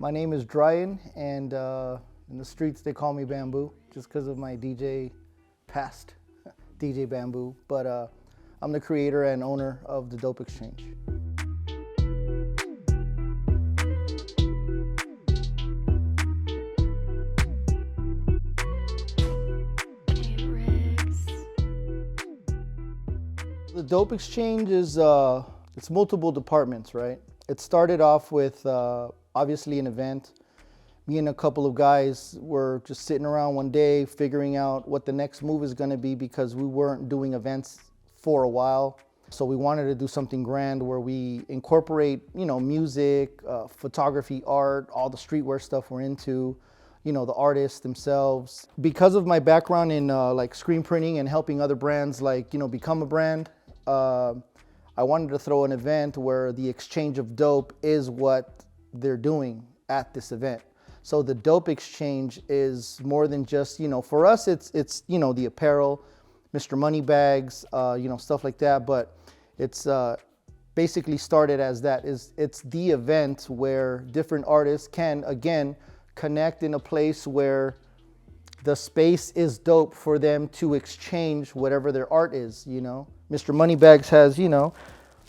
My name is Dryan, and in the streets they call me Bamboo, just because of my DJ past, DJ Bamboo. But I'm the creator and owner of the DopeXChange. The DopeXChange is it's multiple departments, right? It started off with obviously an event. Me and a couple of guys were just sitting around one day figuring out what the next move is going to be, because we weren't doing events for a while. So we wanted to do something grand where we incorporate, music, photography, art, all the streetwear stuff we're into, the artists themselves. Because of my background in like screen printing and helping other brands become a brand, I wanted to throw an event where the exchange of dope is what they're doing at this event. So the DopeXChange is more than just, for us it's the apparel, Mr. Moneybags, stuff like that, but it's basically started as that. It's the event where different artists can, again, connect in a place where the space is dope for them to exchange whatever their art is, Mr. Moneybags has,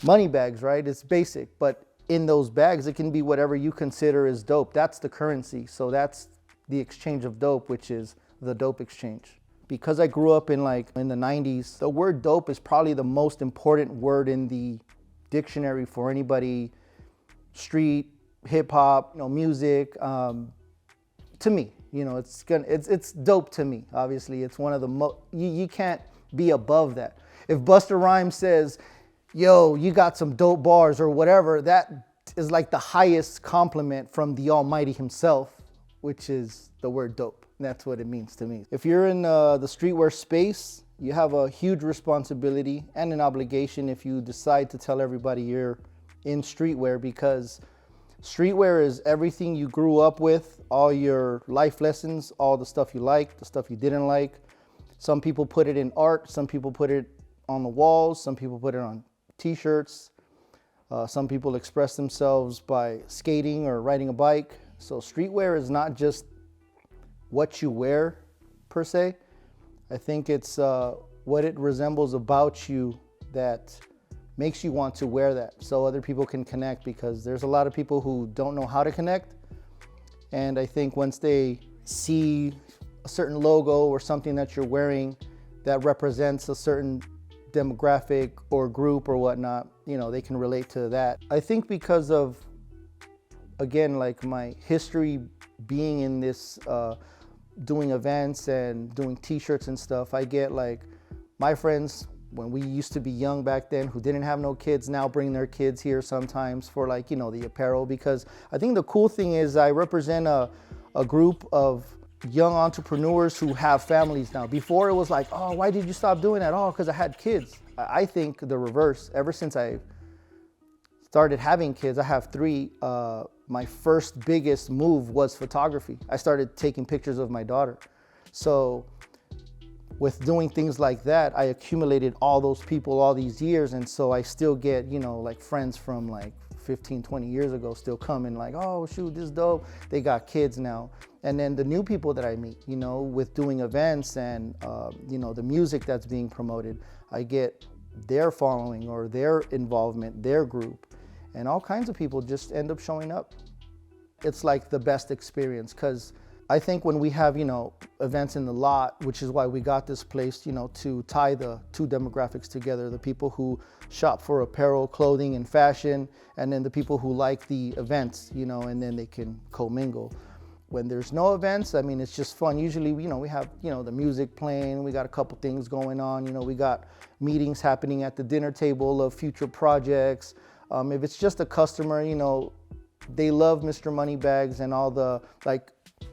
money bags, right? It's basic, but in those bags, it can be whatever you consider is dope. That's the currency. So that's the exchange of dope, which is the DopeXChange. Because I grew up in the 90s, the word dope is probably the most important word in the dictionary for anybody, street, hip hop, music. To me, it's dope to me. Obviously, it's one of the you can't be above that. If Busta Rhymes says, yo, you got some dope bars or whatever, that is like the highest compliment from the Almighty himself, which is the word dope. That's what it means to me. If you're in the streetwear space, you have a huge responsibility and an obligation if you decide to tell everybody you're in streetwear, because streetwear is everything you grew up with, all your life lessons, all the stuff you liked, the stuff you didn't like. Some people put it in art, some people put it on the walls, some people put it on t-shirts. Some people express themselves by skating or riding a bike. So streetwear is not just what you wear per se. I think it's what it resembles about you that makes you want to wear that, so other people can connect, because there's a lot of people who don't know how to connect. And I think once they see a certain logo or something that you're wearing that represents a certain demographic or group or whatnot, they can relate to that. I think because of, again, like my history being in this, doing events and doing t-shirts and stuff, I get like my friends, when we used to be young back then, who didn't have no kids, now bring their kids here sometimes for the apparel. Because I think the cool thing is I represent a group of young entrepreneurs who have families now. Before it was like, oh, why did you stop doing that? Oh, because I had kids. I think the reverse. Ever since I started having kids, I have 3, my first biggest move was photography. I started taking pictures of my daughter. So with doing things like that, I accumulated all those people all these years. And so I still get, like friends from 15, 20 years ago still coming like, oh shoot, this is dope. They got kids now. And then the new people that I meet, with doing events and, the music that's being promoted, I get their following or their involvement, their group, and all kinds of people just end up showing up. It's like the best experience, because I think when we have, events in the lot, which is why we got this place, to tie the two demographics together, the people who shop for apparel, clothing, and fashion, and then the people who like the events, and then they can commingle. When there's no events, I mean, it's just fun. Usually, we have, the music playing, we got a couple things going on, we got meetings happening at the dinner table of future projects. If it's just a customer, they love Mr. Moneybags and all the,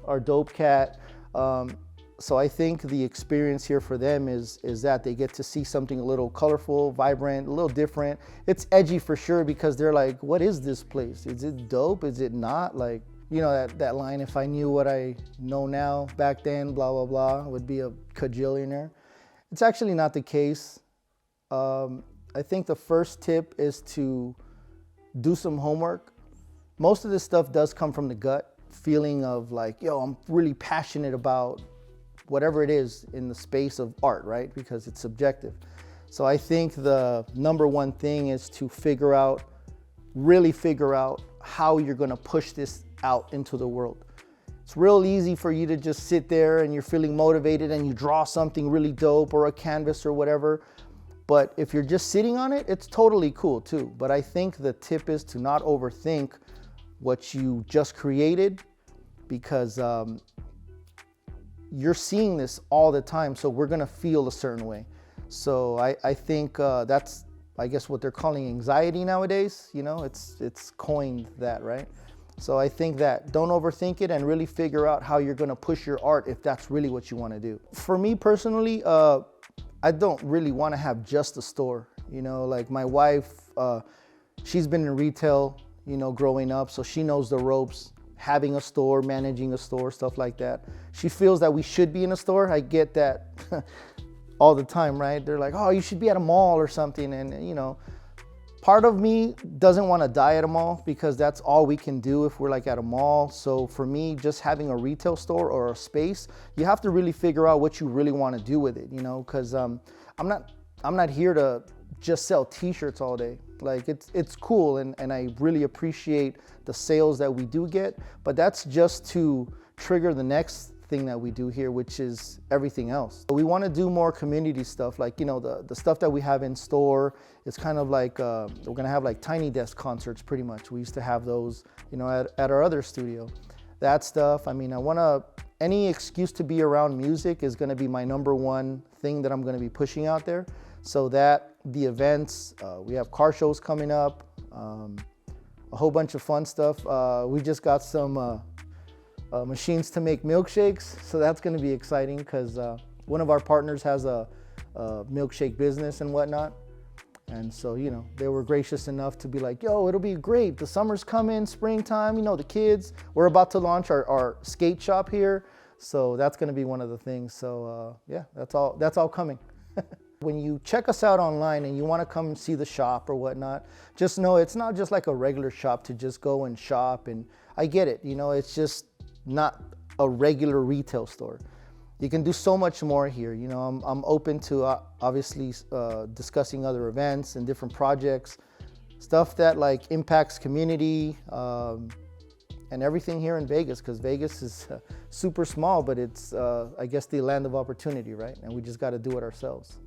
our dope cat. So I think the experience here for them is that they get to see something a little colorful, vibrant, a little different. It's edgy for sure, because they're like, what is this place? Is it dope? Is it not? That line, if I knew what I know now back then, blah, blah, blah, would be a cajillionaire. It's actually not the case. I think the first tip is to do some homework. Most of this stuff does come from the gut feeling of like, yo, I'm really passionate about whatever it is in the space of art, right? Because it's subjective. So I think the number one thing is to really figure out how you're gonna push this out into the world. It's real easy for you to just sit there and you're feeling motivated and you draw something really dope or a canvas or whatever. But if you're just sitting on it, it's totally cool too. But I think the tip is to not overthink what you just created, because you're seeing this all the time. So we're gonna feel a certain way. So I think that's, I guess, what they're calling anxiety nowadays. You know, it's coined that, right? So I think that don't overthink it and really figure out how you're gonna push your art if that's really what you wanna do. For me personally, I don't really wanna have just a store. You know, like my wife, she's been in retail, you know, growing up, so she knows the ropes, having a store, managing a store, stuff like that. She feels that we should be in a store. I get that all the time, right? They're like, oh, you should be at a mall or something. And, you know, part of me doesn't want to die at a mall because that's all we can do if we're like at a mall. So for me, just having a retail store or a space, you have to really figure out what you really want to do with it, you know, because I'm not here to just sell t-shirts all day. Like it's cool and I really appreciate the sales that we do get, but that's just to trigger the next thing that we do here, which is everything else. We want to do more community stuff, like, you know, the stuff that we have in store. It's kind of like we're gonna have like tiny desk concerts pretty much. We used to have those, you know, at our other studio. That stuff, I mean, any excuse to be around music is gonna be my number one thing that I'm gonna be pushing out there. So that, the events, we have car shows coming up, a whole bunch of fun stuff. We just got some machines to make milkshakes, so that's going to be exciting because one of our partners has a milkshake business and whatnot, and so, you know, they were gracious enough to be like, yo, it'll be great, the summer's coming, springtime, you know, the kids, we're about to launch our skate shop here, so that's going to be one of the things. So yeah, that's all coming. When you check us out online and you want to come and see the shop or whatnot, just know it's not just like a regular shop to just go and shop. And I get it, you know, it's just not a regular retail store. You can do so much more here. You know, I'm open to obviously discussing other events and different projects, stuff that like impacts community and everything here in Vegas, because Vegas is super small, but it's I guess the land of opportunity, right? And we just got to do it ourselves.